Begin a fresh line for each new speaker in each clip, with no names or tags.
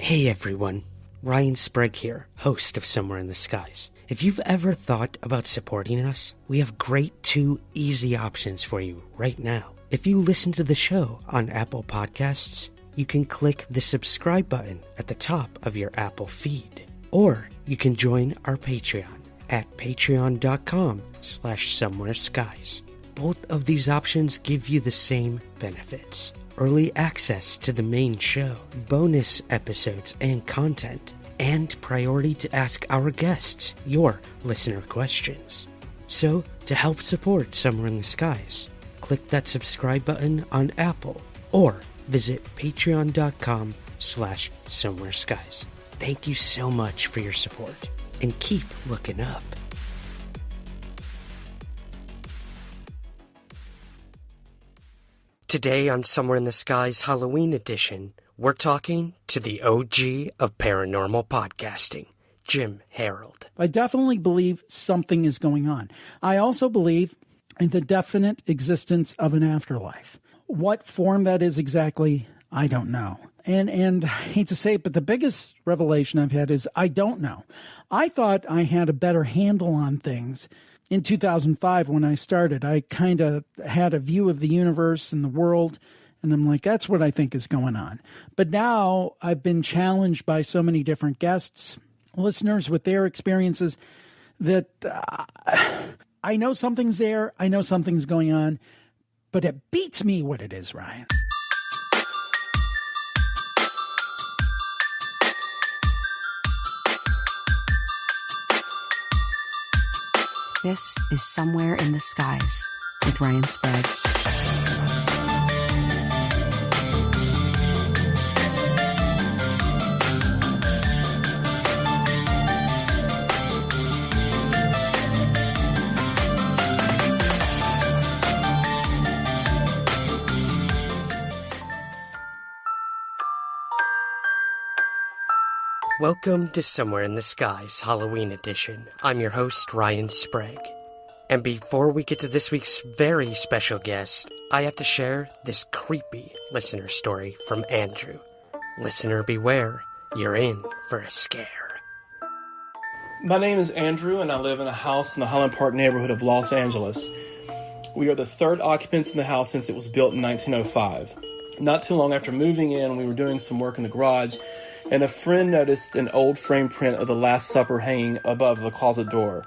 Hey everyone, Ryan Sprague here, host of Somewhere in the Skies. If you've ever thought about supporting us, we have great 2 easy options for you right now. If you listen to the show on Apple Podcasts, you can click the subscribe button at the top of your Apple feed. Or you can join our Patreon at patreon.com/somewhereskies. Both of these options give you the same benefits. Early access to the main show, bonus episodes and content, and priority to ask our guests your listener questions. So, to help support Somewhere in the Skies, click that subscribe button on Apple or visit patreon.com/somewhereskies. Thank you so much for your support, and keep looking up. Today on Somewhere in the Skies Halloween edition, we're talking to the OG of paranormal podcasting, Jim Harold.
I definitely believe something is going on. I also believe in the definite existence of an afterlife. What form that is exactly, I don't know. And I hate to say it, but the biggest revelation I've had is I don't know. I thought I had a better handle on things. In 2005, when I started, I kind of had a view of the universe and the world, and I'm like, that's what I think is going on. But now I've been challenged by so many different guests, listeners with their experiences, that I know something's there, I know something's going on, but it beats me what it is, Ryan.
This is Somewhere in the Skies with Ryan Sprague.
Welcome to Somewhere in the Skies Halloween edition. I'm your host, Ryan Sprague. And before we get to this week's very special guest, I have to share this creepy listener story from Andrew. Listener beware, you're in for a scare.
My name is Andrew, and I live in a house in the Highland Park neighborhood of Los Angeles. We are the third occupants in the house since it was built in 1905. Not too long after moving in, we were doing some work in the garage, and a friend noticed an old frame print of the Last Supper hanging above the closet door.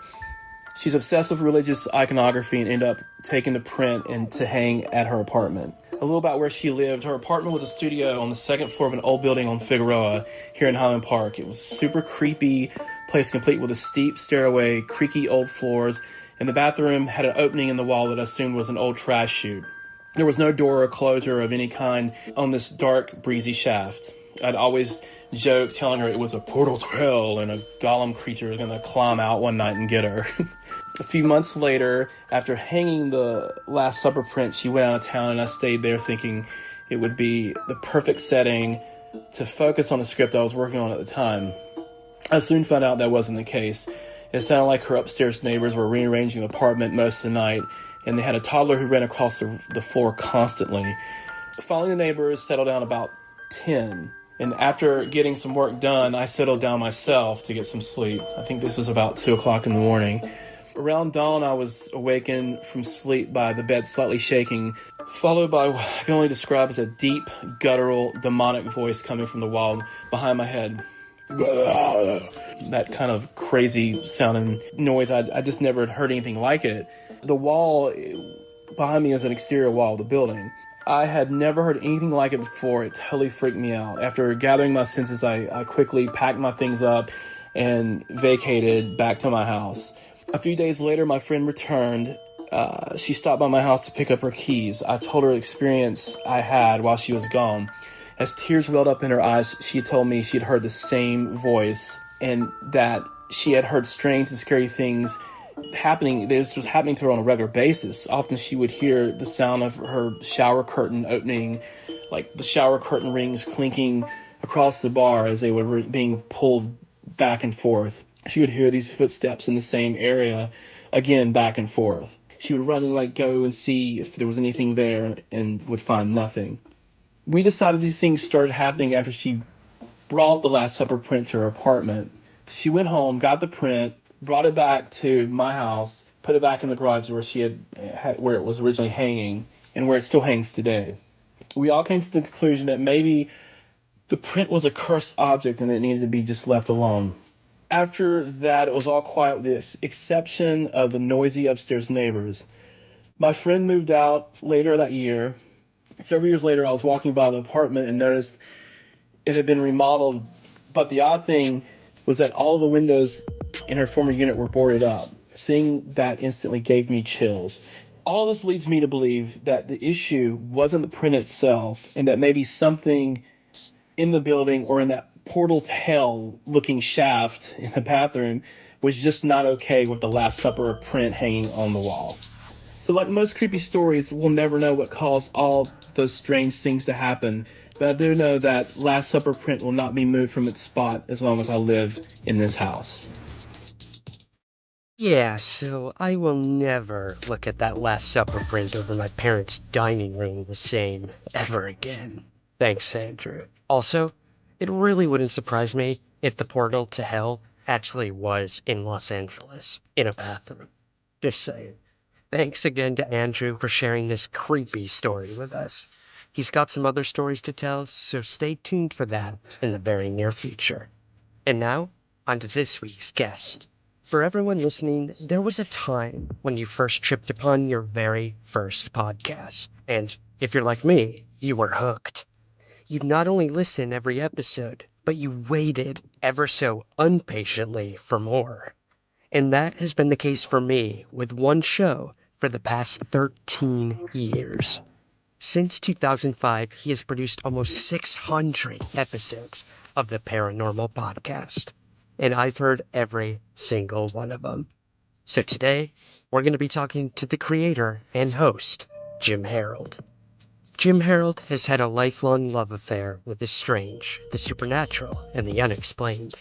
She's obsessed with religious iconography and ended up taking the print and to hang at her apartment. A little about where she lived. Her apartment was a studio on the second floor of an old building on Figueroa here in Highland Park. It was a super creepy place, complete with a steep stairway, creaky old floors, and the bathroom had an opening in the wall that I assumed was an old trash chute. There was no door or closure of any kind on this dark, breezy shaft. I'd always joke telling her it was a portal to hell and a golem creature was going to climb out one night and get her. A few months later, after hanging the Last Supper print, she went out of town and I stayed there thinking it would be the perfect setting to focus on the script I was working on at the time. I soon found out that wasn't the case. It sounded like her upstairs neighbors were rearranging the apartment most of the night, and they had a toddler who ran across the floor constantly. Finally, the neighbors settled down about 10. And after getting some work done, I settled down myself to get some sleep. I think this was about 2 o'clock in the morning. Around dawn, I was awakened from sleep by the bed slightly shaking, followed by what I can only describe as a deep, guttural, demonic voice coming from the wall behind my head. That kind of crazy sounding noise, I just never had heard anything like it. The wall behind me is an exterior wall of the building. I had never heard anything like it before. It totally freaked me out. After gathering my senses, I quickly packed my things up and vacated back to my house. A few days later, my friend returned. She stopped by my house to pick up her keys. I told her the experience I had while she was gone. As tears welled up in her eyes, she told me she'd heard the same voice and that she had heard strange and scary things happening. This was happening to her on a regular basis. Often she would hear the sound of her shower curtain opening, like the shower curtain rings clinking across the bar as they were being pulled back and forth. She would hear these footsteps in the same area, again, back and forth. She would run and go and see if there was anything there and would find nothing. We decided these things started happening after she brought the Last Supper print to her apartment. She went home, got the print, brought it back to my house, put it back in the garage where where it was originally hanging, and where it still hangs today. We all came to the conclusion that maybe the print was a cursed object and it needed to be just left alone. After that, it was all quiet with the exception of the noisy upstairs neighbors. My friend moved out later that year. Several years later, I was walking by the apartment and noticed it had been remodeled, but the odd thing was that all of the windows in her former unit were boarded up. Seeing that instantly gave me chills. All this leads me to believe that the issue wasn't the print itself, and that maybe something in the building or in that portal to hell looking shaft in the bathroom was just not okay with the Last Supper print hanging on the wall. So like most creepy stories, we'll never know what caused all those strange things to happen, but I do know that Last Supper print will not be moved from its spot as long as I live in this house.
Yeah, so I will never look at that Last Supper print over my parents' dining room the same ever again. Thanks, Andrew. Also, it really wouldn't surprise me if the portal to hell actually was in Los Angeles, in a bathroom. Just saying. Thanks again to Andrew for sharing this creepy story with us. He's got some other stories to tell, so stay tuned for that in the very near future. And now, on to this week's guest. For everyone listening, there was a time when you first tripped upon your very first podcast. And if you're like me, you were hooked. You'd not only listen every episode, but you waited ever so impatiently for more. And that has been the case for me with one show for the past 13 years. Since 2005, he has produced almost 600 episodes of the Paranormal Podcast. And I've heard every single one of them. So today, we're going to be talking to the creator and host, Jim Harold. Jim Harold has had a lifelong love affair with the strange, the supernatural, and the unexplained.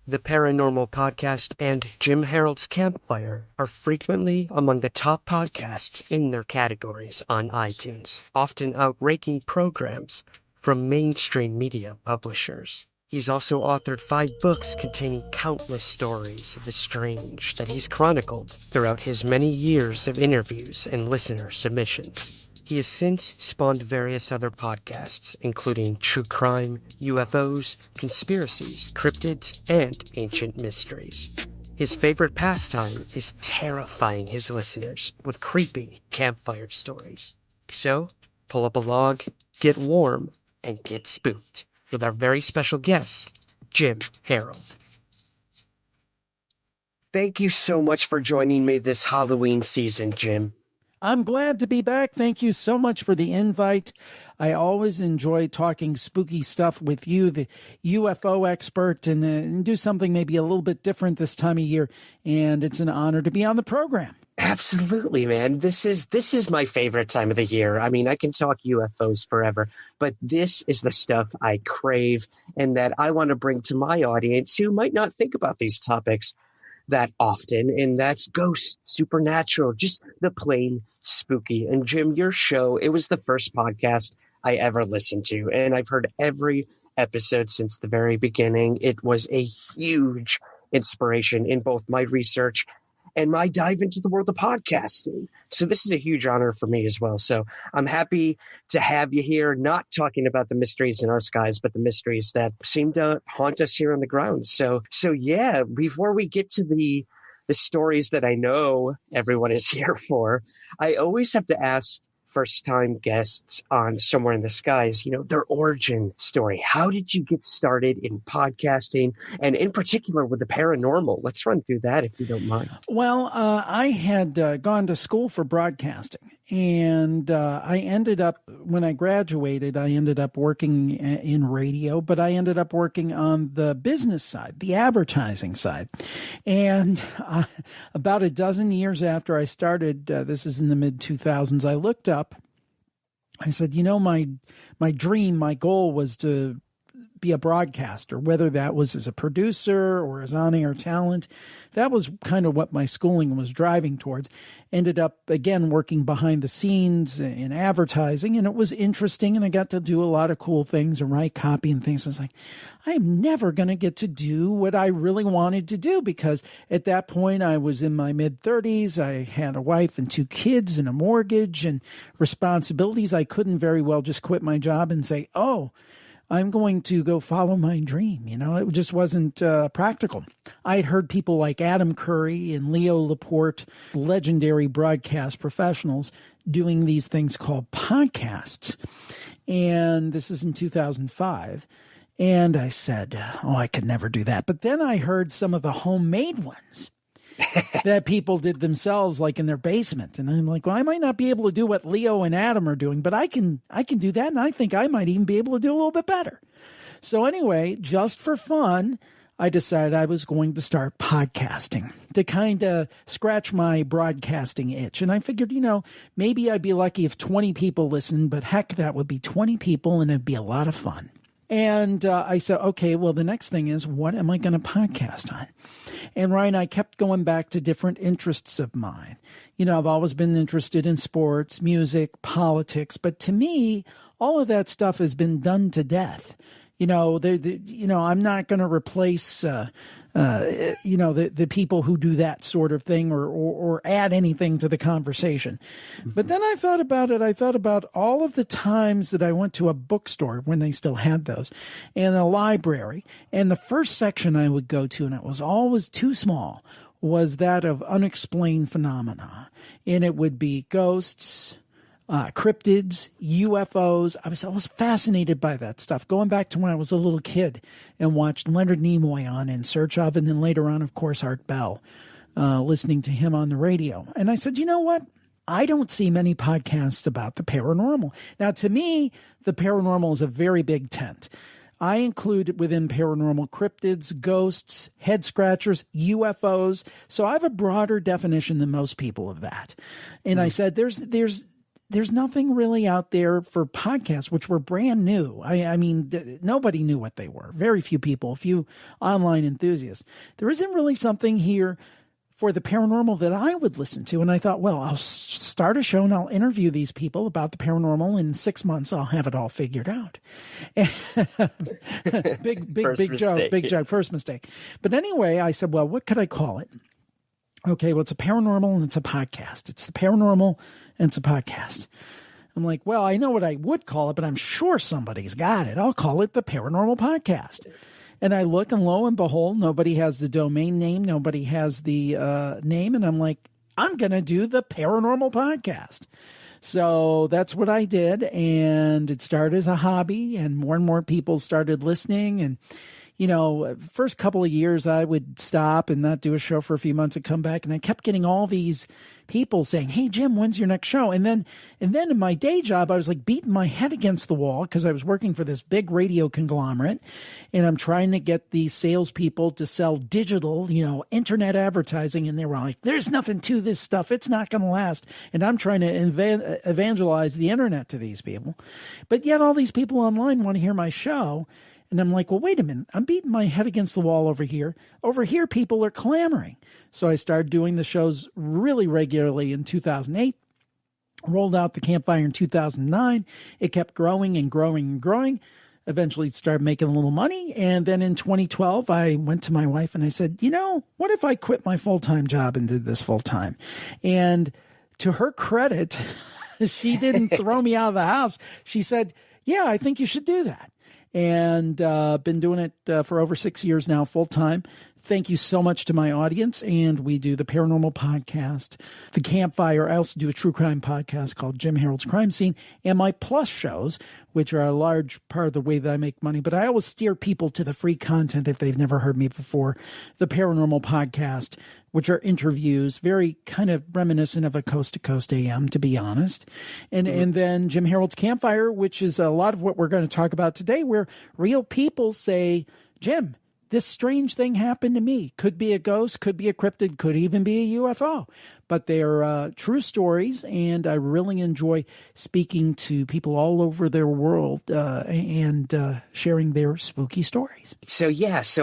The Paranormal Podcast and Jim Harold's Campfire are frequently among the top podcasts in their categories on iTunes, often outranking programs from mainstream media publishers. He's also authored 5 books containing countless stories of the strange that he's chronicled throughout his many years of interviews and listener submissions. He has since spawned various other podcasts, including true crime, UFOs, conspiracies, cryptids, and ancient mysteries. His favorite pastime is terrifying his listeners with creepy campfire stories. So, pull up a log, get warm, and get spooked with our very special guest, Jim Harold. Thank you so much for joining me this Halloween season, Jim.
I'm glad to be back. Thank you so much for the invite. I always enjoy talking spooky stuff with you, the UFO expert, and do something maybe a little bit different this time of year. And it's an honor to be on the program.
Absolutely, man. This is my favorite time of the year. I mean, I can talk UFOs forever, but this is the stuff I crave and that I want to bring to my audience who might not think about these topics that often, and that's ghosts, supernatural, just the plain spooky. And Jim, your show, it was the first podcast I ever listened to, and I've heard every episode since the very beginning. It was a huge inspiration in both my research and my dive into the world of podcasting. So this is a huge honor for me as well. So I'm happy to have you here, not talking about the mysteries in our skies, but the mysteries that seem to haunt us here on the ground. So yeah, before we get to the stories that I know everyone is here for, I always have to ask first-time guests on Somewhere in the Skies, their origin story. How did you get started in podcasting, and in particular with the paranormal? Let's run through that if you don't mind.
Well, I had gone to school for broadcasting, and I ended up, when I graduated, I ended up working in radio, but I ended up working on the business side, the advertising side. And about a dozen years after I started, this is in the mid-2000s, I looked up, I said, my dream, my goal was to be a broadcaster, whether that was as a producer or as on-air talent. That was kind of what my schooling was driving towards. Ended up, again, working behind the scenes in advertising, and it was interesting, and I got to do a lot of cool things and write copy and things. I was like, I'm never going to get to do what I really wanted to do, because at that point I was in my mid-30s. I had a wife and 2 kids and a mortgage and responsibilities. I couldn't very well just quit my job and say, oh, I'm going to go follow my dream. It just wasn't practical. I had heard people like Adam Curry and Leo Laporte, legendary broadcast professionals, doing these things called podcasts. And this is in 2005. And I said, oh, I could never do that. But then I heard some of the homemade ones that people did themselves, like in their basement. And I'm like, well, I might not be able to do what Leo and Adam are doing, but I can do that. And I think I might even be able to do a little bit better. So anyway, just for fun, I decided I was going to start podcasting to kind of scratch my broadcasting itch. And I figured, maybe I'd be lucky if 20 people listened, but heck, that would be 20 people and it'd be a lot of fun. And I said, okay, well, the next thing is, what am I going to podcast on? And Ryan, I kept going back to different interests of mine. I've always been interested in sports, music, politics, but to me, all of that stuff has been done to death. I'm not going to replace, the people who do that sort of thing or add anything to the conversation. But then I thought about it. I thought about all of the times that I went to a bookstore when they still had those, and a library. And the first section I would go to, and it was always too small, was that of unexplained phenomena. And it would be ghosts, cryptids, UFOs. I was fascinated by that stuff, going back to when I was a little kid and watched Leonard Nimoy on In Search Of, and then later on, of course, Art Bell, listening to him on the radio. And I said, you know what? I don't see many podcasts about the paranormal. Now, to me, the paranormal is a very big tent. I include within paranormal cryptids, ghosts, head scratchers, UFOs. So I have a broader definition than most people of that. And I said, there's nothing really out there for podcasts, which were brand new. I mean, nobody knew what they were. Very few people, a few online enthusiasts. There isn't really something here for the paranormal that I would listen to. And I thought, well, I'll start a show and I'll interview these people about the paranormal. In 6 months, I'll have it all figured out. big joke, first mistake. But anyway, I said, well, what could I call it? Okay, well, it's a paranormal and it's a podcast. It's the paranormal and it's a podcast. I'm like, well, I know what I would call it, but I'm sure somebody's got it. I'll call it the Paranormal Podcast. And I look, and lo and behold, nobody has the domain name. Nobody has the name. And I'm like, I'm going to do the Paranormal Podcast. So that's what I did. And it started as a hobby, and more people started listening. And, first couple of years, I would stop and not do a show for a few months and come back. And I kept getting all these people saying, hey, Jim, when's your next show? And then in my day job, I was like beating my head against the wall because I was working for this big radio conglomerate, and I'm trying to get these salespeople to sell digital, internet advertising. And they were like, there's nothing to this stuff. It's not going to last. And I'm trying to evangelize the internet to these people. But yet all these people online want to hear my show. And I'm like, well, wait a minute. I'm beating my head against the wall over here. Over here, people are clamoring. So I started doing the shows really regularly in 2008, rolled out the Campfire in 2009. It kept growing and growing and growing. Eventually it started making a little money. And then in 2012, I went to my wife and I said, what if I quit my full-time job and did this full-time? And to her credit, she didn't throw me out of the house. She said, yeah, I think you should do that. And been doing it for over 6 years now, full time. Thank you so much to my audience. And we do the Paranormal Podcast, the Campfire. I also do a true crime podcast called Jim Harold's Crime Scene, and my plus shows, which are a large part of the way that I make money. But I always steer people to the free content if they've never heard me before. The Paranormal Podcast, which are interviews, very kind of reminiscent of a Coast to Coast AM, to be honest. And then Jim Harold's Campfire, which is a lot of what we're going to talk about today, where real people say, Jim, this strange thing happened to me. Could be a ghost, could be a cryptid, could even be a UFO. But they're true stories, and I really enjoy speaking to people all over their world and sharing their spooky stories.
So,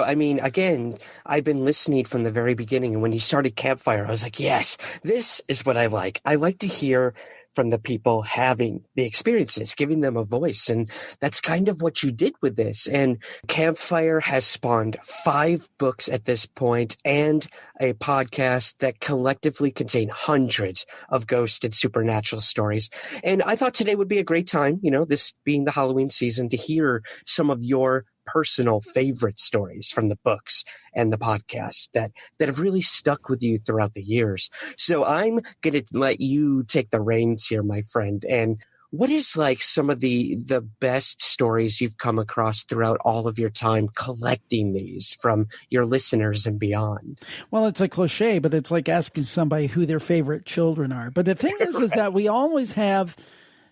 I mean, again, I've been listening from the very beginning, and when you started Campfire, I was like, yes, this is what I like. I like to hear from the people having the experiences, giving them a voice. And that's kind of what you did with this. And Campfire has spawned 5 books at this point and a podcast that collectively contain hundreds of ghost and supernatural stories. And I thought today would be a great time, this being the Halloween season, to hear some of your personal favorite stories from the books and the podcast that have really stuck with you throughout the years. So I'm going to let you take the reins here, my friend. And what is like some of the best stories you've come across throughout all of your time collecting these from your listeners and beyond?
Well, it's a cliche, but it's like asking somebody who their favorite children are. But the thing is that we always have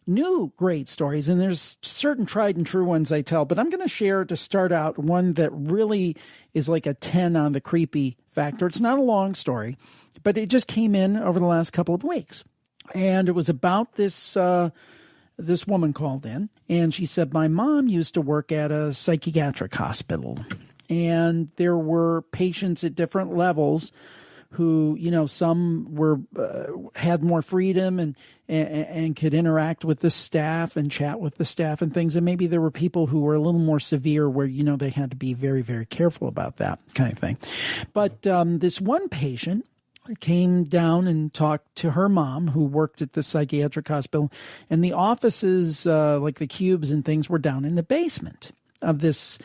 new great stories, and there's certain tried and true ones I tell, but I'm going to share to start out one that really is like a 10 on the creepy factor. It's not a long story, but it just came in over the last couple of weeks. And it was about this woman called in, and she said, my mom used to work at a psychiatric hospital, and there were patients at different levels who, some were had more freedom and could interact with the staff and chat with the staff and things. And maybe there were people who were a little more severe where, they had to be very, very careful about that kind of thing. But this one patient came down and talked to her mom, who worked at the psychiatric hospital, and the offices, like the cubes and things, were down in the basement of this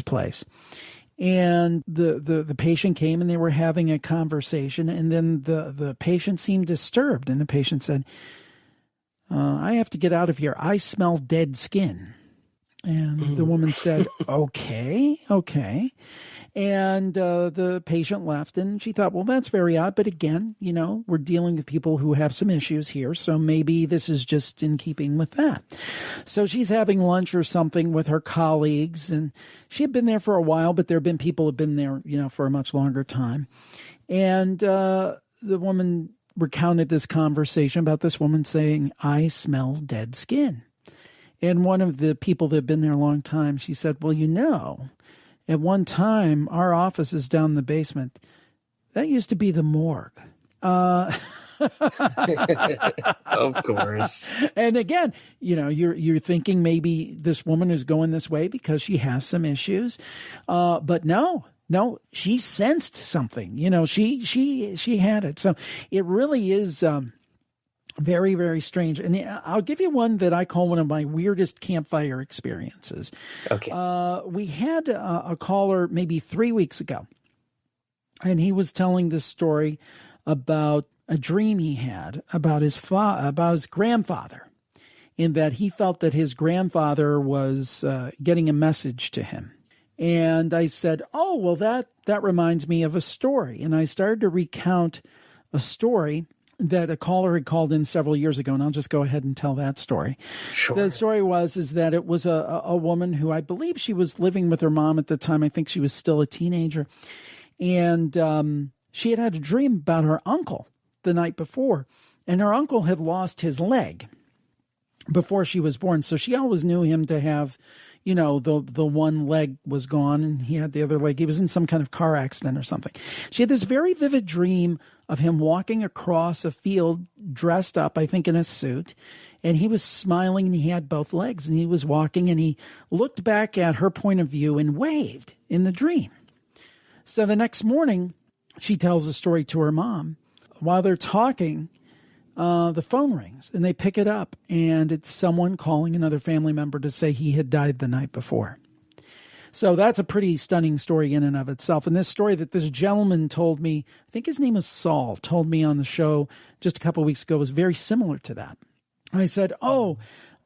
place. And the patient came, and they were having a conversation, and then the patient seemed disturbed, and the patient said, I have to get out of here. I smell dead skin. And the woman said, okay. And the patient left, and she thought, well, that's very odd. But again, we're dealing with people who have some issues here, so maybe this is just in keeping with that. So she's having lunch or something with her colleagues, and she had been there for a while, but there have been people who have been there, for a much longer time. And the woman recounted this conversation about this woman saying, I smell dead skin. And one of the people that had been there a long time, she said, well, at one time, our office is down in the basement. That used to be the morgue.
Of course.
And again, you're thinking maybe this woman is going this way because she has some issues. But no, she sensed something. She had it. So it really is very, very strange. And I'll give you one that I call one of my weirdest campfire experiences.
Okay.
We had a caller maybe 3 weeks ago, and he was telling this story about a dream he had about his grandfather, in that he felt that his grandfather was getting a message to him. And I said, oh, well, that reminds me of a story. And I started to recount a story that a caller had called in several years ago, and I'll just go ahead and tell that story.
Sure.
The story is that it was a woman who, I believe she was living with her mom at the time. I think she was still a teenager. And she had a dream about her uncle the night before, and her uncle had lost his leg before she was born. So she always knew him to have, the one leg was gone and he had the other leg. He was in some kind of car accident or something. She had this very vivid dream of him walking across a field dressed up, I think in a suit, and he was smiling and he had both legs, and he was walking, and he looked back at her point of view and waved in the dream. So the next morning, she tells a story to her mom. While they're talking, the phone rings, and they pick it up, and it's someone calling another family member to say he had died the night before. So that's a pretty stunning story in and of itself. And this story that this gentleman told me, I think his name is Saul, told me on the show just a couple of weeks ago, was very similar to that. I said,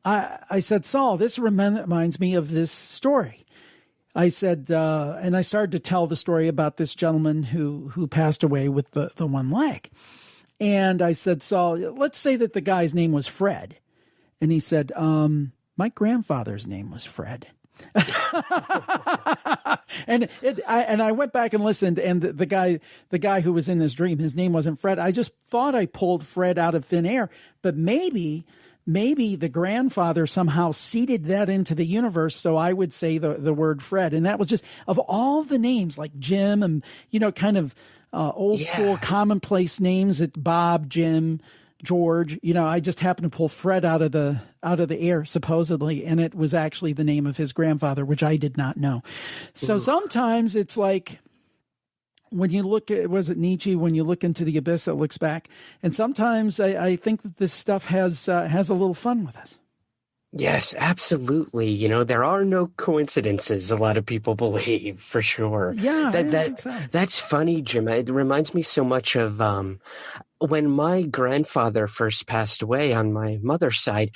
I said, Saul, this reminds me of this story. I said, and I started to tell the story about this gentleman who passed away with the one leg. And I said, Saul, let's say that the guy's name was Fred. And he said, my grandfather's name was Fred. And I went back and listened, and the guy who was in this dream, his name wasn't Fred. I just thought I pulled Fred out of thin air, but maybe the grandfather somehow seeded that into the universe. So I would say the word Fred. And that was just, of all the names, like Jim and, kind of old school commonplace names, that Bob, Jim, George, I just happened to pull Fred out of the air, supposedly. And it was actually the name of his grandfather, which I did not know. So sometimes it's like, when you look at, was it Nietzsche? When you look into the abyss, it looks back. And sometimes I think that this stuff has a little fun with us.
Yes, absolutely. There are no coincidences. A lot of people believe, for sure.
Yeah, I think so.
That's funny, Jim. It reminds me so much of when my grandfather first passed away on my mother's side.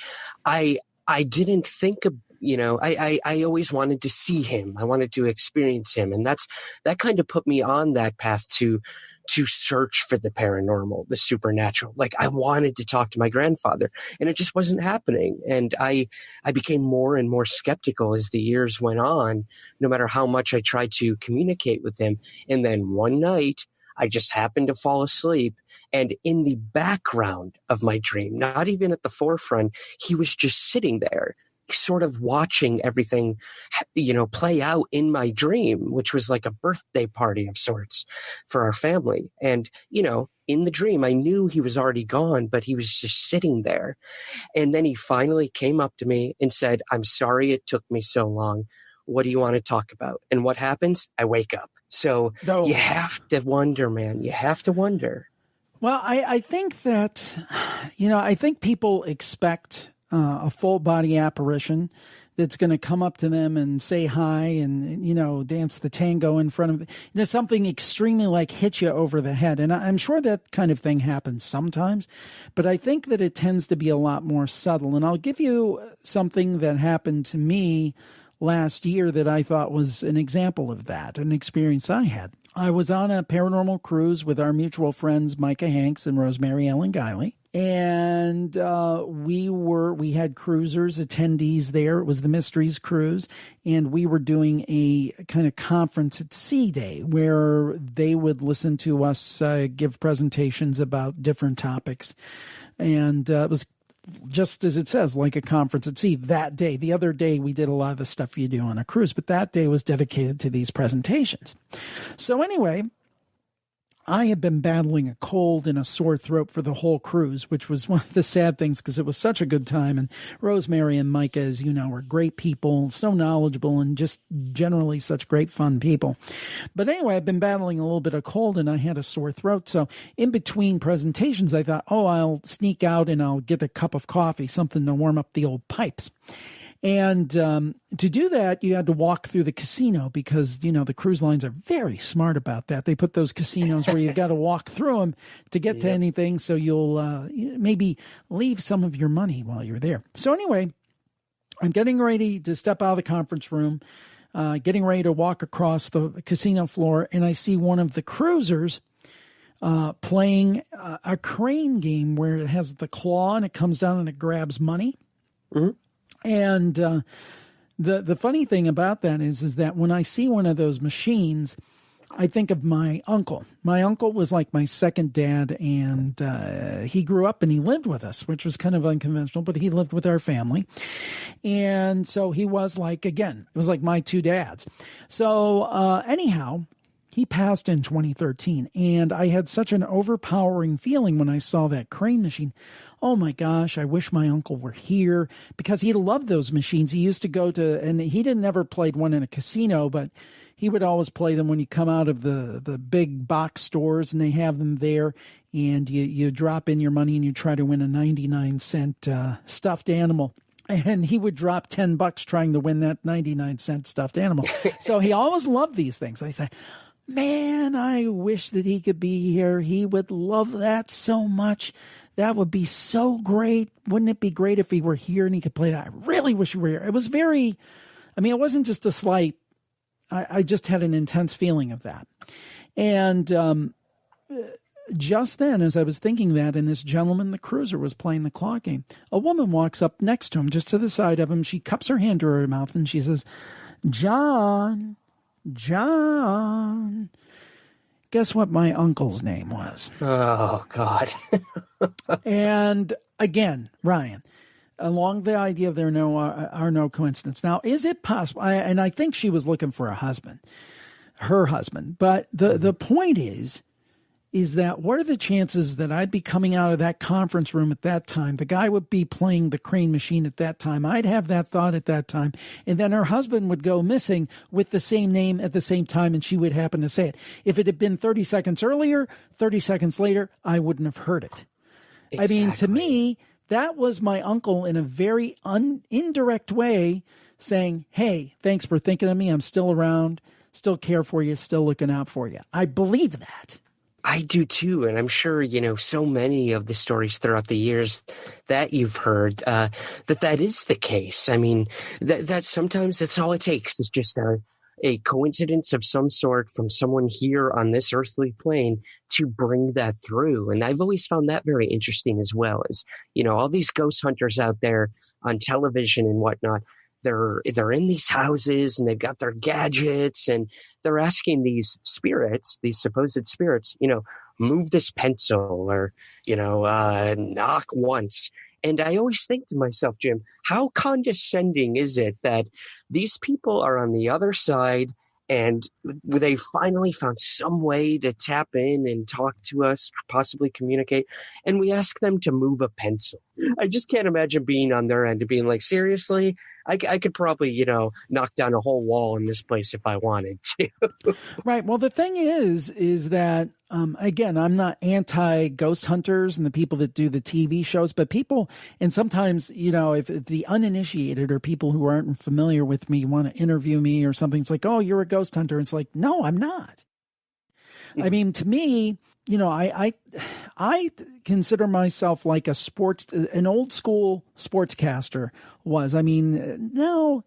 I didn't think of. I always wanted to see him. I wanted to experience him. And that kind of put me on that path to search for the paranormal, the supernatural. Like, I wanted to talk to my grandfather, and it just wasn't happening. And I became more and more skeptical as the years went on, no matter how much I tried to communicate with him. And then one night, I just happened to fall asleep. And in the background of my dream, not even at the forefront, he was just sitting there, sort of watching everything, play out in my dream, which was like a birthday party of sorts for our family. And, in the dream, I knew he was already gone, but he was just sitting there. And then he finally came up to me and said, "I'm sorry it took me so long. What do you want to talk about?" And what happens? I wake up. So you have to wonder, man. You have to wonder.
Well, I think that, I think people expect a full body apparition that's going to come up to them and say hi and, dance the tango in front of, something extremely like hit you over the head. And I'm sure that kind of thing happens sometimes, but I think that it tends to be a lot more subtle. And I'll give you something that happened to me last year that I thought was an example of that, an experience I had. I was on a paranormal cruise with our mutual friends, Micah Hanks and Rosemary Ellen Guiley. And we had cruisers, attendees there. It was the Mysteries Cruise. And we were doing a kind of conference at sea day where they would listen to us give presentations about different topics. And it was just as it says, like a conference at sea that day. The other day, we did a lot of the stuff you do on a cruise, but that day was dedicated to these presentations. So anyway, I had been battling a cold and a sore throat for the whole cruise, which was one of the sad things because it was such a good time. And Rosemary and Micah, as you know, were great people, so knowledgeable and just generally such great fun people. But anyway, I've been battling a little bit of cold and I had a sore throat. So in between presentations, I thought, I'll sneak out and I'll get a cup of coffee, something to warm up the old pipes. And to do that, you had to walk through the casino because, the cruise lines are very smart about that. They put those casinos where you've got to walk through them to get to anything. So you'll maybe leave some of your money while you're there. So anyway, I'm getting ready to step out of the conference room, getting ready to walk across the casino floor. And I see one of the cruisers playing a crane game where it has the claw and it comes down and it grabs money. Mm-hmm. And the funny thing about that is that when I see one of those machines, I think of my uncle. My uncle was like my second dad, and he grew up and he lived with us, which was kind of unconventional, but he lived with our family. And so he was like, again, it was like my two dads. So anyhow, he passed in 2013, and I had such an overpowering feeling when I saw that crane machine. Oh my gosh, I wish my uncle were here because he loved those machines. He used to go to, and he didn't ever played one in a casino, but he would always play them when you come out of the big box stores and they have them there, and you drop in your money and you try to win a 99-cent stuffed animal. And he would drop $10 trying to win that 99-cent stuffed animal. So he always loved these things. I say, man, I wish that he could be here. He would love that so much. That would be so great. Wouldn't it be great if he were here and he could play that? I really wish he were here. It was it wasn't just a slight. I just had an intense feeling of that. And just then, as I was thinking that, and this gentleman, the cruiser, was playing the clock game, a woman walks up next to him, just to the side of him. She cups her hand to her mouth and she says, John. Guess what my uncle's name was?
Oh, God.
And again, Ryan, along the idea of there are no coincidence. Now, is it possible? And I think she was looking for her husband. But the point is that what are the chances that I'd be coming out of that conference room at that time? The guy would be playing the crane machine at that time. I'd have that thought at that time. And then her husband would go missing with the same name at the same time, and she would happen to say it. If it had been 30 seconds earlier, 30 seconds later, I wouldn't have heard it. Exactly. I mean, to me, that was my uncle in a very indirect way saying, hey, thanks for thinking of me. I'm still around, still care for you, still looking out for you. I believe that.
I do too, and I'm sure, so many of the stories throughout the years that you've heard, that is the case. I mean, that sometimes that's all it takes is just a coincidence of some sort from someone here on this earthly plane to bring that through. And I've always found that very interesting as well, as, all these ghost hunters out there on television and whatnot. They're in these houses and they've got their gadgets and they're asking these spirits, these supposed spirits, move this pencil or, knock once. And I always think to myself, Jim, how condescending is it that these people are on the other side and they finally found some way to tap in and talk to us, possibly communicate, and we ask them to move a pencil. I just can't imagine being on their end and being like, seriously, I could probably, knock down a whole wall in this place if I wanted to.
Right. Well, the thing is that, again, I'm not anti-ghost hunters and the people that do the TV shows, but people, and sometimes, if the uninitiated or people who aren't familiar with me want to interview me or something, it's like, oh, you're a ghost hunter. It's like, no, I'm not. I mean, to me, I consider myself like an old school sportscaster was. I mean, no,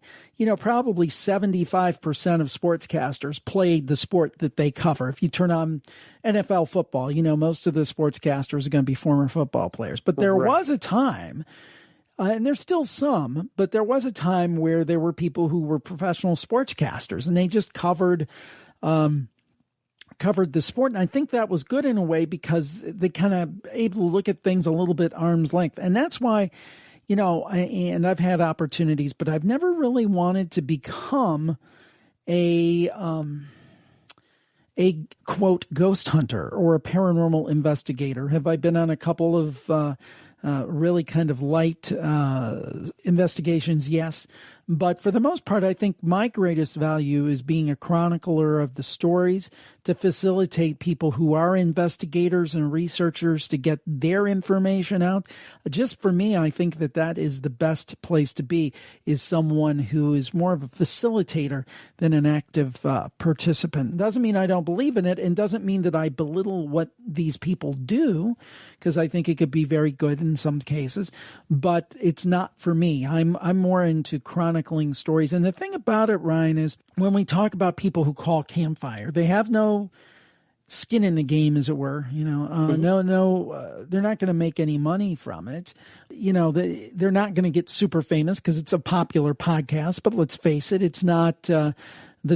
probably 75% of sportscasters played the sport that they cover. If you turn on NFL football, most of the sportscasters are going to be former football players. But there was a time, and there's still some, but there was a time where there were people who were professional sportscasters and they just covered the sport. And I think that was good in a way because they kind of able to look at things a little bit arm's length. And that's why, and I've had opportunities, but I've never really wanted to become a quote ghost hunter or a paranormal investigator. Have I been on a couple of really kind of light investigations? Yes. But for the most part, I think my greatest value is being a chronicler of the stories to facilitate people who are investigators and researchers to get their information out. Just for me, I think that is the best place to be, is someone who is more of a facilitator than an active participant. Doesn't mean I don't believe in it, and doesn't mean that I belittle what these people do, because I think it could be very good in some cases, but it's not for me. I'm more into chronicling stories. And the thing about it, Ryan, is when we talk about people who call Campfire, they have no skin in the game, as it were. They're not going to make any money from it. They're not going to get super famous because it's a popular podcast. But let's face it, it's not The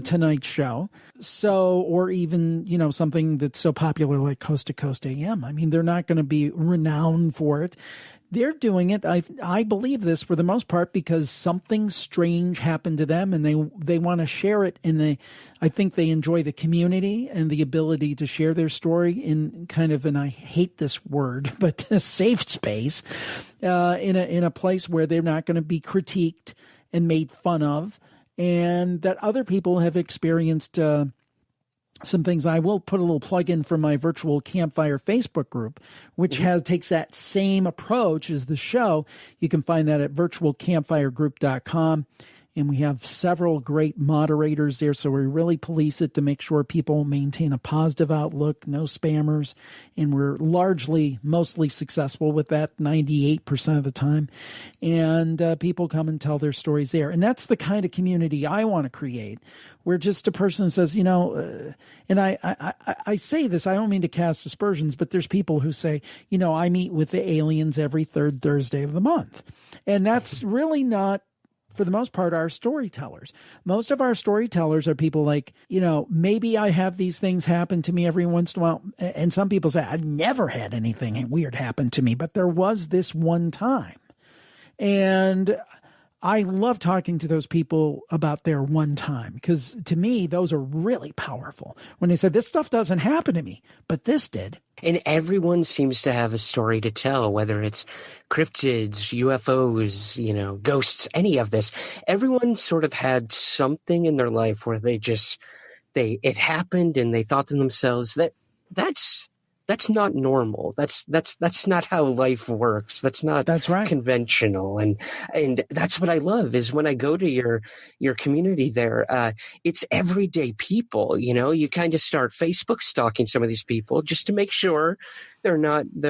Tonight Show. So, or even, something that's so popular like Coast to Coast AM. I mean, they're not going to be renowned for it. They're doing it, I believe this for the most part, because something strange happened to them and they want to share it. And I think they enjoy the community and the ability to share their story in kind of, and I hate this word, but a safe space, in a place where they're not going to be critiqued and made fun of, and that other people have experienced some things. I will put a little plug in for my virtual Campfire Facebook group, which takes that same approach as the show. You can find that at virtualcampfiregroup.com. and we have several great moderators there. So we really police it to make sure people maintain a positive outlook, no spammers. And we're mostly successful with that 98% of the time. And people come and tell their stories there. And that's the kind of community I want to create, where just a person says, and I say this, I don't mean to cast aspersions, but there's people who say, I meet with the aliens every third Thursday of the month. And that's really not, for the most part, our storytellers. Most of our storytellers are people like, maybe I have these things happen to me every once in a while. And some people say, I've never had anything weird happen to me, but there was this one time. And I love talking to those people about their one time, because to me, those are really powerful. When they said, this stuff doesn't happen to me, but this did.
And everyone seems to have a story to tell, whether it's cryptids, UFOs, ghosts, any of this. Everyone sort of had something in their life where it happened and they thought to themselves that's not normal. That's not how life works. That's right. Conventional. And that's what I love is when I go to your community there, it's everyday people, you kind of start Facebook stalking some of these people just to make sure they're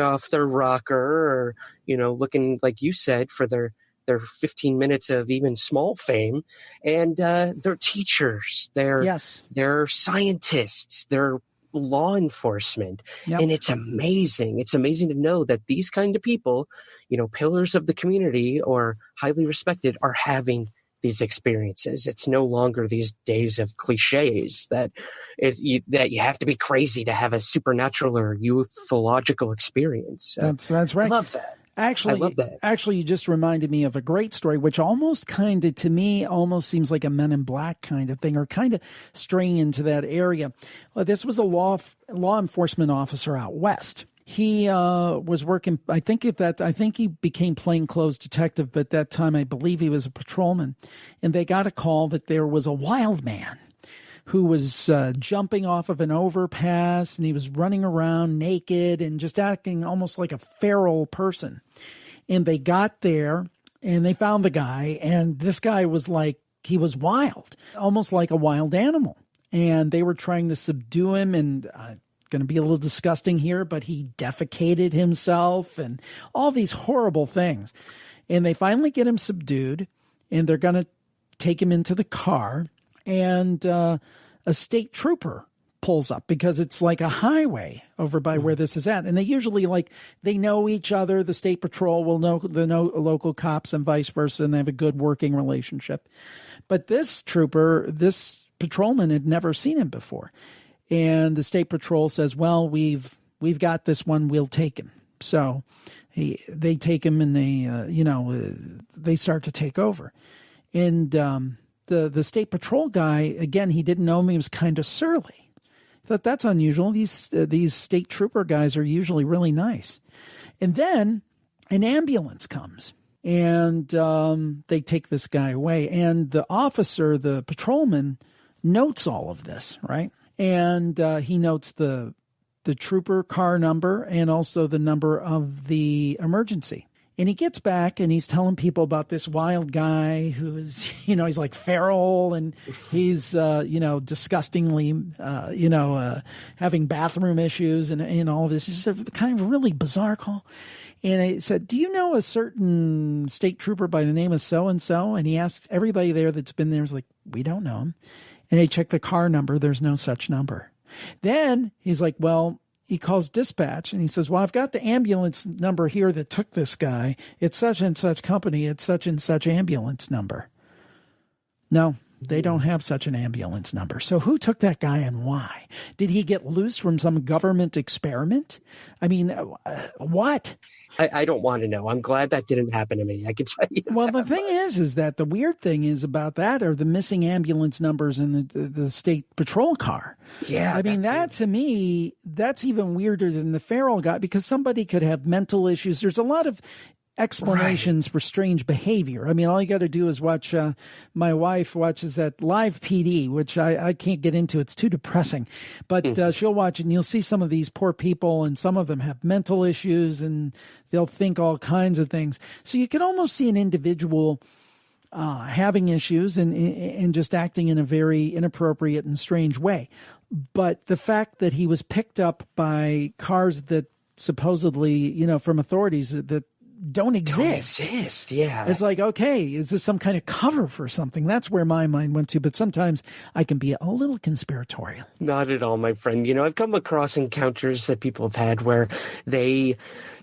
off their rocker or, looking, like you said, for their 15 minutes of even small fame. And they're teachers, they're scientists, they're law enforcement. Yep. And it's amazing. It's amazing to know that these kind of people, pillars of the community or highly respected, are having these experiences. It's no longer these days of cliches that you have to be crazy to have a supernatural or ufological experience.
That's right.
I love that.
Actually,
I love that.
Actually, you just reminded me of a great story, which almost seems like a Men in Black kind of thing, or kind of straying into that area. This was a law enforcement officer out west. He was working. I think he became plainclothes detective, but at that time I believe he was a patrolman. And they got a call that there was a wild man who was jumping off of an overpass, and he was running around naked and just acting almost like a feral person. And they got there and they found the guy, and this guy was he was wild, almost like a wild animal. And they were trying to subdue him, and going to be a little disgusting here, but he defecated himself and all these horrible things. And they finally get him subdued, and they're going to take him into the car. And a state trooper pulls up because it's like a highway over by where this is at. And they usually they know each other. The state patrol will know the local cops and vice versa, and they have a good working relationship. But this patrolman had never seen him before. And the state patrol says, well, we've got this one. We'll take him. So they take him, and they start to take over. And, the state patrol guy, again, he didn't know him. He was kind of surly. I thought that's unusual. These state trooper guys are usually really nice. And then an ambulance comes, and they take this guy away. And the officer, the patrolman, notes all of this, right? And he notes the trooper car number and also the number of the emergency. And he gets back and he's telling people about this wild guy who is, he's like feral, and he's, disgustingly, having bathroom issues and all of this. It's just a kind of really bizarre call. And I said, do you know a certain state trooper by the name of so-and-so? And he asked everybody there that's been there, was like, we don't know him. And they checked the car number. There's no such number. Then he's like, well, he calls dispatch and he says, well, I've got the ambulance number here that took this guy. It's such and such company. It's such and such ambulance number. No, they don't have such an ambulance number. So who took that guy and why? Did he get loose from some government experiment? I mean, what?
I don't want to know. I'm glad that didn't happen to me. I can tell you.
Well, the thing is that the weird thing is about that are the missing ambulance numbers in the state patrol car.
Yeah.
I mean, that to me, that's even weirder than the feral guy, because somebody could have mental issues. There's a lot of explanations for strange behavior. I mean, all you got to do is watch, my wife watches that Live PD, which I can't get into. It's too depressing, but she'll watch it and you'll see some of these poor people, and some of them have mental issues and they'll think all kinds of things. So you can almost see an individual having issues and just acting in a very inappropriate and strange way. But the fact that he was picked up by cars that supposedly, from authorities that don't exist.
Yeah.
It's like, okay, is this some kind of cover for something? That's where my mind went to. But sometimes I can be a little conspiratorial.
Not at all, my friend. I've come across encounters that people have had where they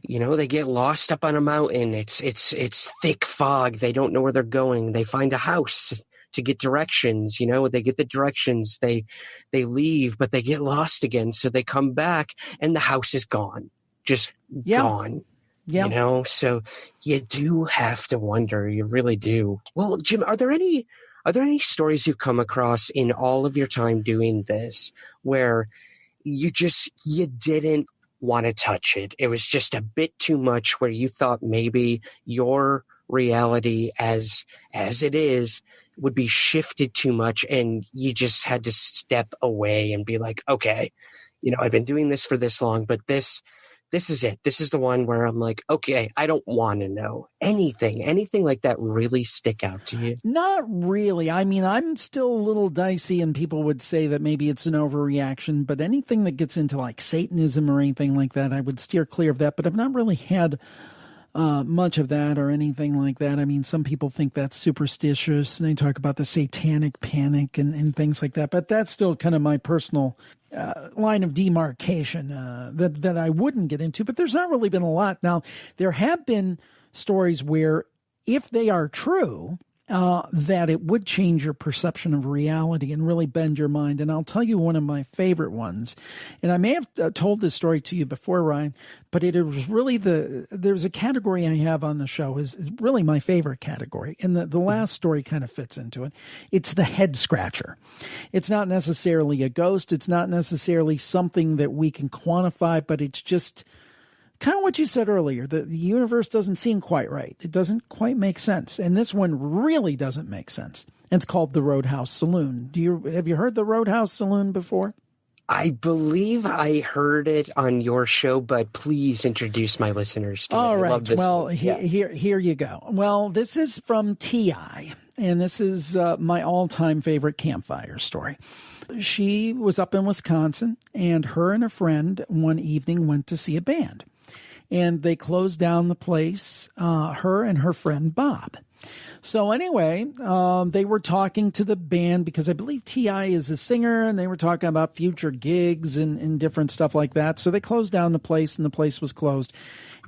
get lost up on a mountain. It's thick fog. They don't know where they're going. They find a house to get directions. They get the directions. They leave, but they get lost again. So they come back and the house is gone. Just gone. Yeah. So you do have to wonder. You really do. Well, Jim, are there any stories you've come across in all of your time doing this where you didn't want to touch it? It was just a bit too much, where you thought maybe your reality as it is would be shifted too much and you just had to step away and be like, okay, I've been doing this for this long, but this is it. This is the one where I'm like, okay, I don't want to know anything like that really stick out to you?
Not really. I mean, I'm still a little dicey, and people would say that maybe it's an overreaction, but anything that gets into like Satanism or anything like that, I would steer clear of that. But I've not really had much of that or anything like that. I mean, some people think that's superstitious, and they talk about the satanic panic and things like that. But that's still kind of my personal line of demarcation that I wouldn't get into. But there's not really been a lot. Now, there have been stories where, if they are true, that it would change your perception of reality and really bend your mind. And I'll tell you one of my favorite ones. And I may have told this story to you before, Ryan, but it was really there's a category I have on the show is really my favorite category. And the last story kind of fits into it. It's the head scratcher. It's not necessarily a ghost. It's not necessarily something that we can quantify, but it's just kind of what you said earlier. The universe doesn't seem quite right. It doesn't quite make sense. And this one really doesn't make sense. And it's called the Roadhouse Saloon. Have you heard the Roadhouse Saloon before?
I believe I heard it on your show, but please introduce my listeners to it.
All right. Well,
here
you go. Well, this is from T.I., and this is my all-time favorite campfire story. She was up in Wisconsin, and her and a friend one evening went to see a band. And they closed down the place, her and her friend Bob. So anyway, they were talking to the band because I believe T.I. is a singer, and they were talking about future gigs and different stuff like that. So they closed down the place, and the place was closed.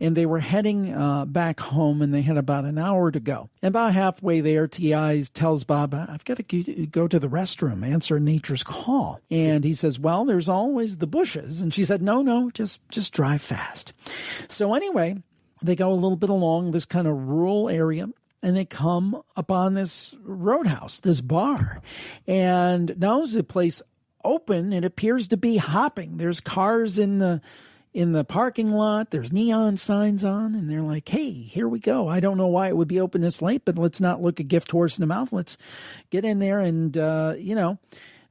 And they were heading back home, and they had about an hour to go. And about halfway there, T.I. tells Bob, I've got to go to the restroom, answer nature's call. And he says, well, there's always the bushes. And she said, no, just drive fast. So anyway, they go a little bit along this kind of rural area, and they come upon this roadhouse, this bar. And now is the place open, it appears to be hopping. There's cars in the parking lot. There's neon signs on, and they're like, hey, here we go. I don't know why it would be open this late, but let's not look a gift horse in the mouth. Let's get in there and,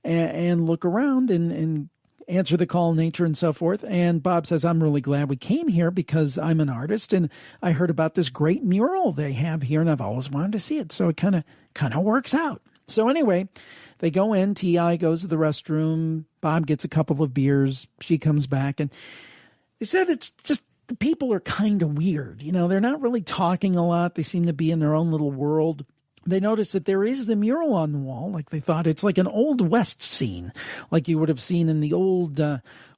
and look around and answer the call of nature and so forth. And Bob says, I'm really glad we came here because I'm an artist, and I heard about this great mural they have here, and I've always wanted to see it. So it kind of works out. So anyway, they go in. T.I. goes to the restroom. Bob gets a couple of beers. She comes back, and they said it's just the people are kind of weird. They're not really talking a lot. They seem to be in their own little world. They notice that there is the mural on the wall. Like they thought it's like an Old West scene, like you would have seen in the old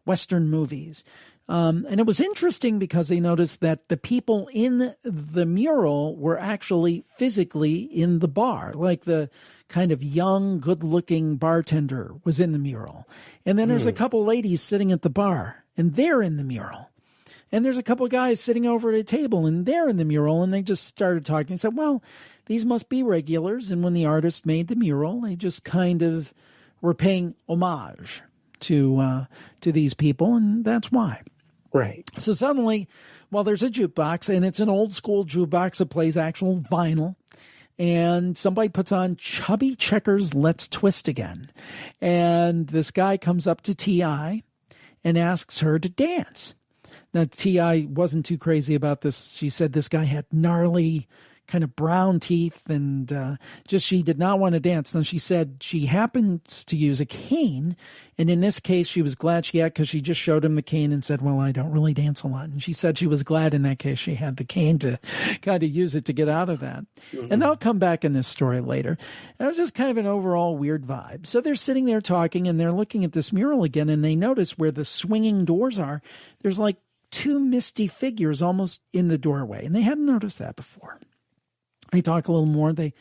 Western movies. And it was interesting because they noticed that the people in the mural were actually physically in the bar, like the kind of young, good-looking bartender was in the mural. And then there's a couple ladies sitting at the bar, and they're in the mural. And there's a couple guys sitting over at a table, and they're in the mural, and they just started talking and said, well, these must be regulars. And when the artist made the mural, they just kind of were paying homage to these people, and that's why.
Right.
So suddenly, there's a jukebox, and it's an old school jukebox that plays actual vinyl. And somebody puts on Chubby Checker's Let's Twist Again. And this guy comes up to T.I. and asks her to dance. Now, T.I. wasn't too crazy about this. She said this guy had gnarly kind of brown teeth, and just she did not want to dance. Now, she said she happens to use a cane, and in this case, she was glad she had, because she just showed him the cane and said, well, I don't really dance a lot. And she said she was glad in that case she had the cane to kind of use it to get out of that. Mm-hmm. And I'll come back in this story later. And it was just kind of an overall weird vibe. So they're sitting there talking, and they're looking at this mural again, and they notice where the swinging doors are, there's like two misty figures almost in the doorway, and they hadn't noticed that before. They talk a little more. They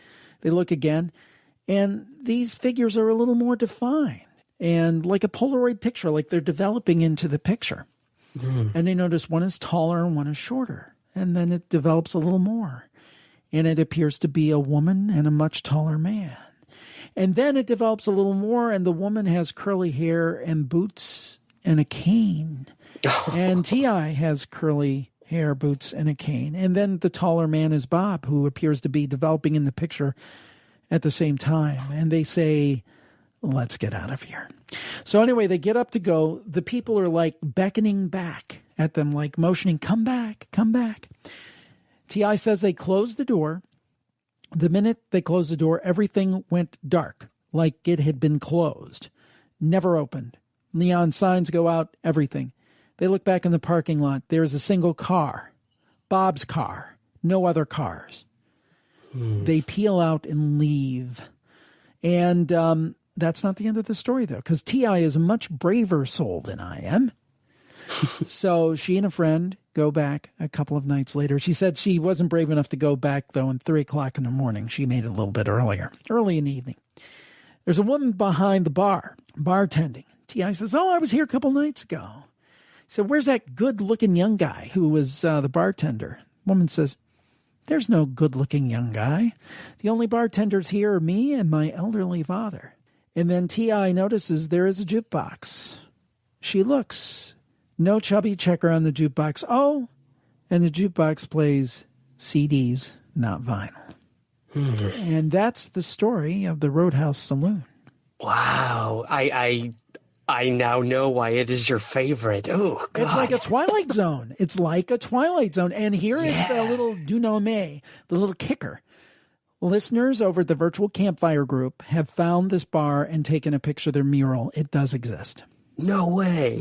look again, and these figures are a little more defined and like a Polaroid picture, like they're developing into the picture. And they notice one is taller and one is shorter, and then it develops a little more, and it appears to be a woman and a much taller man. And then it develops a little more, and the woman has curly hair and boots and a cane. And T.I. has curly hair, boots, and a cane. And then the taller man is Bob, who appears to be developing in the picture at the same time. And they say, let's get out of here. So anyway, they get up to go. The people are like beckoning back at them, like motioning, come back, come back. T.I. says they closed the door. The minute they closed the door, everything went dark, like it had been closed, never opened. Neon signs go out, everything. They look back in the parking lot. There is a single car, Bob's car, no other cars. They peel out and leave. And that's not the end of the story, though, because T.I. is a much braver soul than I am. So she and a friend go back a couple of nights later. She said she wasn't brave enough to go back, though, at 3 o'clock in the morning. She made it a little bit earlier, early in the evening. There's a woman behind the bar, bartending. T.I. says, I was here a couple nights ago. He said, where's that good-looking young guy who was the bartender? Woman says, there's no good-looking young guy. The only bartenders here are me and my elderly father. And then T.I. notices there is a jukebox. She looks. No chubby checker on the jukebox. Oh, and the jukebox plays CDs, not vinyl. And that's the story of the Roadhouse Saloon.
Wow. I now know why it is your favorite. Oh, God.
It's like a Twilight Zone. It's like a Twilight Zone. And here is the little denouement, the little kicker. Listeners over at the virtual Campfire group have found this bar and taken a picture of their mural. It does exist.
No way.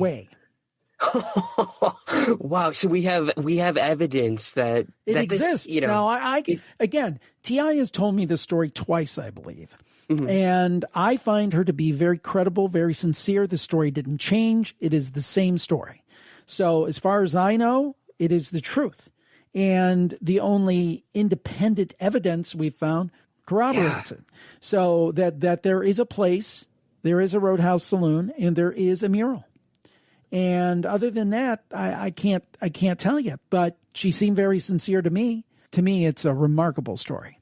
Wow. So we have evidence that
it exists. This, now, I again, T.I. has told me this story twice, I believe. Mm-hmm. And I find her to be very credible, very sincere. The story didn't change. It is the same story. So as far as I know, it is the truth. And the only independent evidence we've found corroborates it. So that there is a place, there is a Roadhouse Saloon, and there is a mural. And other than that, I can't tell you. But she seemed very sincere to me. To me, it's a remarkable story.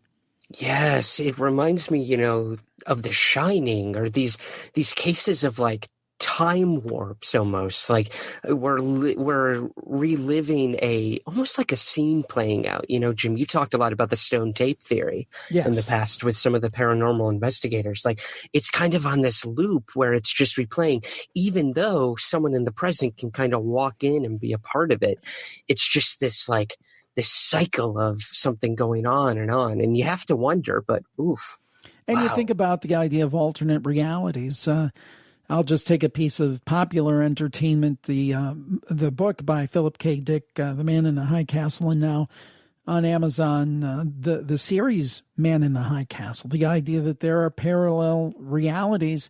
Yes, it reminds me, of The Shining, or these cases of like time warps almost. Like we're reliving almost like a scene playing out. Jim, you talked a lot about the stone tape theory in the past with some of the paranormal investigators. Like it's kind of on this loop where it's just replaying, even though someone in the present can kind of walk in and be a part of it. It's just this cycle of something going on, and you have to wonder, but oof.
And
wow.
You think about the idea of alternate realities. I'll just take a piece of popular entertainment, the book by Philip K. Dick, The Man in the High Castle, and now on Amazon, the series Man in the High Castle. The idea that there are parallel realities,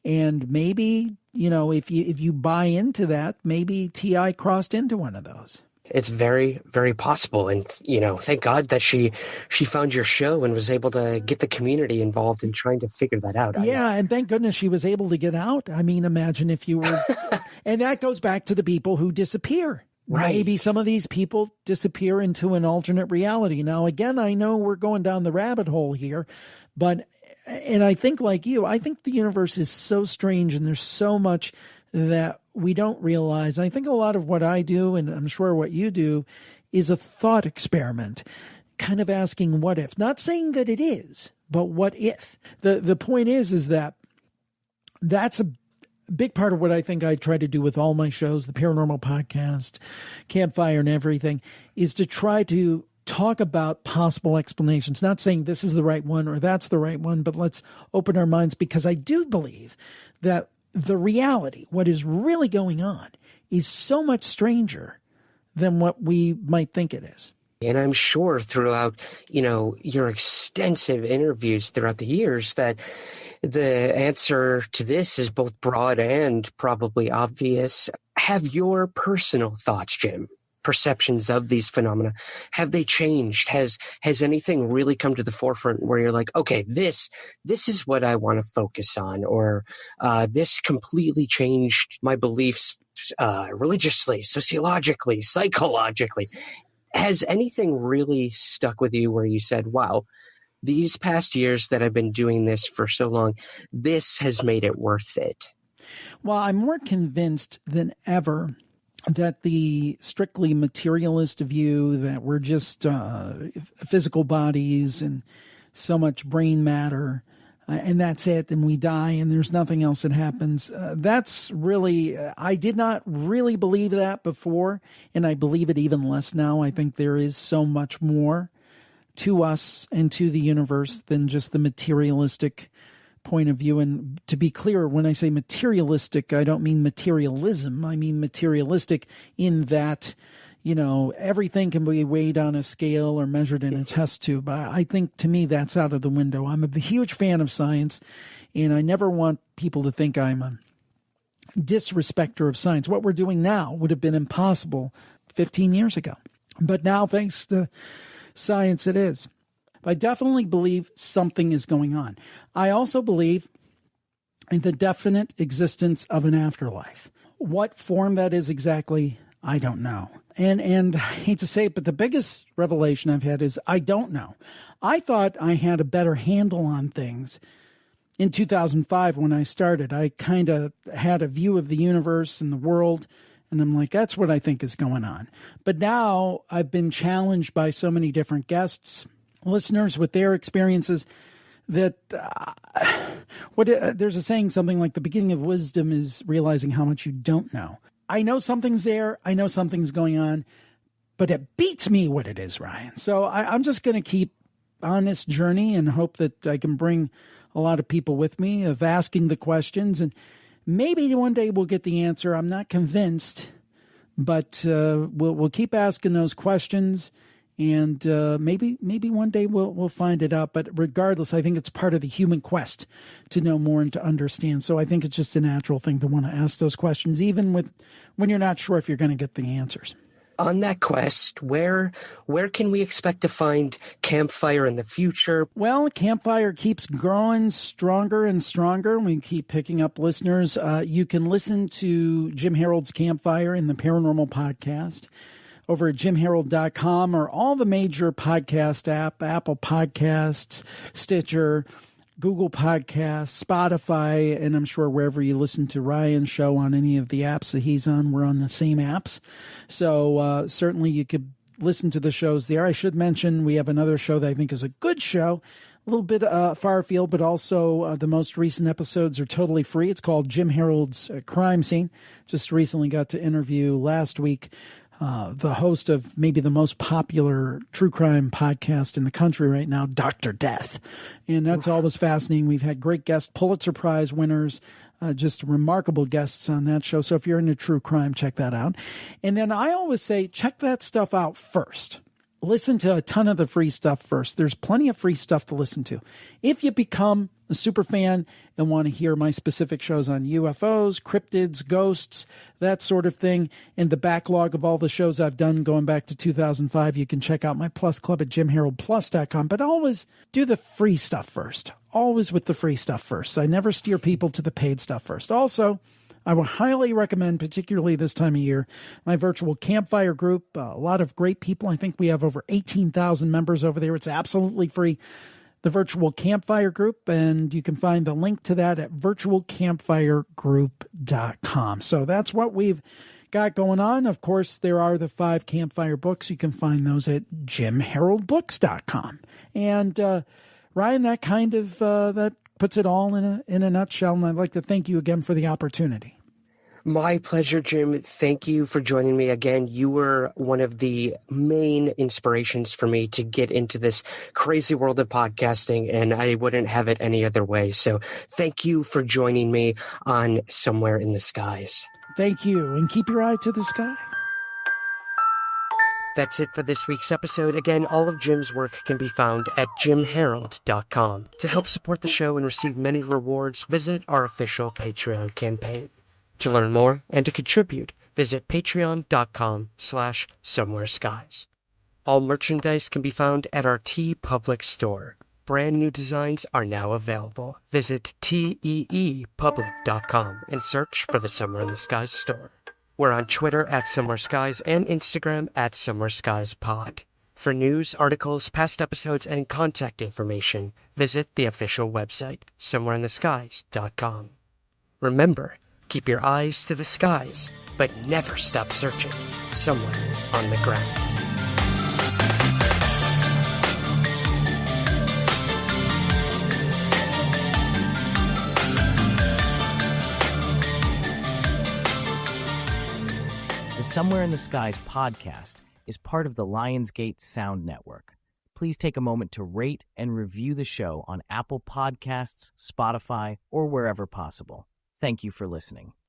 and maybe, if you buy into that, maybe T.I. crossed into one of those.
It's very, very possible. And, thank God that she found your show and was able to get the community involved in trying to figure that out.
Yeah, and thank goodness she was able to get out. I mean, imagine if you were... And that goes back to the people who disappear. Right. Maybe some of these people disappear into an alternate reality. Now, again, I know we're going down the rabbit hole here, and I think like you, I think the universe is so strange and there's so much that we don't realize. I think a lot of what I do, and I'm sure what you do, is a thought experiment, kind of asking what if. Not saying that it is, but what if? The point is that that's a big part of what I think I try to do with all my shows, the Paranormal Podcast, Campfire, and everything, is to try to talk about possible explanations, not saying this is the right one or that's the right one, but let's open our minds, because I do believe that the reality, what is really going on, is so much stranger than what we might think it is.
And I'm sure throughout, your extensive interviews throughout the years that the answer to this is both broad and probably obvious. Have your personal thoughts, Jim, perceptions of these phenomena, have they changed? Has anything really come to the forefront where you're like, okay, this is what I want to focus on, or this completely changed my beliefs religiously, sociologically, psychologically? Has anything really stuck with you where you said, wow, these past years that I've been doing this for so long, this has made it worth it?
Well, I'm more convinced than ever that the strictly materialist view that we're just physical bodies and so much brain matter, and that's it, and we die, and there's nothing else that happens. That's really, I did not really believe that before, and I believe it even less now. I think there is so much more to us and to the universe than just the materialistic point of view. And to be clear, when I say materialistic, I don't mean materialism. I mean materialistic in that, everything can be weighed on a scale or measured in a test tube. I think, to me, that's out of the window. I'm a huge fan of science, and I never want people to think I'm a disrespecter of science. What we're doing now would have been impossible 15 years ago. But now, thanks to science, it is. I definitely believe something is going on. I also believe in the definite existence of an afterlife. What form that is exactly, I don't know. And I hate to say it, but the biggest revelation I've had is I don't know. I thought I had a better handle on things in 2005 when I started. I kind of had a view of the universe and the world, and I'm like, that's what I think is going on. But now I've been challenged by so many different guests, listeners with their experiences, that there's a saying, something like the beginning of wisdom is realizing how much you don't know. I know something's there. I know something's going on, but it beats me what it is, Ryan. So I'm just going to keep on this journey and hope that I can bring a lot of people with me of asking the questions, and maybe one day we'll get the answer. I'm not convinced, but we'll keep asking those questions. And maybe one day we'll find it out. But regardless, I think it's part of the human quest to know more and to understand. So I think it's just a natural thing to want to ask those questions, even when you're not sure if you're going to get the answers.
On that quest, where can we expect to find Campfire in the future?
Well, Campfire keeps growing stronger and stronger. We keep picking up listeners. You can listen to Jim Harold's Campfire in the Paranormal Podcast over at jimharold.com or all the major podcast Apple Podcasts, Stitcher, Google Podcasts, Spotify, and I'm sure wherever you listen to Ryan's show on any of the apps that he's on, we're on the same apps. So certainly you could listen to the shows there. I should mention we have another show that I think is a good show, a little bit far afield, but also the most recent episodes are totally free. It's called Jim Harold's Crime Scene. Just recently got to interview last week the host of maybe the most popular true crime podcast in the country right now, Dr. Death. And that's always fascinating. We've had great guests, Pulitzer Prize winners, just remarkable guests on that show. So if you're into true crime, check that out. And then I always say, check that stuff out first. Listen to a ton of the free stuff first. There's plenty of free stuff to listen to. If you become a super fan and want to hear my specific shows on UFOs, cryptids, ghosts, that sort of thing, and the backlog of all the shows I've done going back to 2005, you can check out my Plus Club at jimharoldplus.com. But always do the free stuff first. Always with the free stuff first. I never steer people to the paid stuff first. Also, I would highly recommend, particularly this time of year, my virtual Campfire group. A lot of great people. I think we have over 18,000 members over there. It's absolutely free. The virtual Campfire group, and you can find the link to that at virtualcampfiregroup.com. So that's what we've got going on. Of course, there are the 5 Campfire books. You can find those at jimharoldbooks.com. And Ryan, that kind of that puts it all in a nutshell, and I'd like to thank you again for the opportunity.
My pleasure, Jim. Thank you for joining me again. You were one of the main inspirations for me to get into this crazy world of podcasting, and I wouldn't have it any other way. So thank you for joining me on Somewhere in the Skies.
Thank you, and keep your eye to the sky.
That's it for this week's episode. Again, all of Jim's work can be found at jimharold.com. To help support the show and receive many rewards, visit our official Patreon campaign. To learn more and to contribute, visit patreon.com/somewhereskies. All merchandise can be found at our TeePublic store. Brand new designs are now available. Visit teepublic.com and search for the Somewhere in the Skies store. We're on Twitter at Somewhere Skies and Instagram at Somewhere Skies Pod. For news, articles, past episodes, and contact information, visit the official website, somewhereintheskies.com. Remember, keep your eyes to the skies, but never stop searching somewhere on the ground.
The Somewhere in the Skies podcast is part of the LIONSGATE Sound Network. Please take a moment to rate and review the show on Apple Podcasts, Spotify, or wherever possible. Thank you for listening.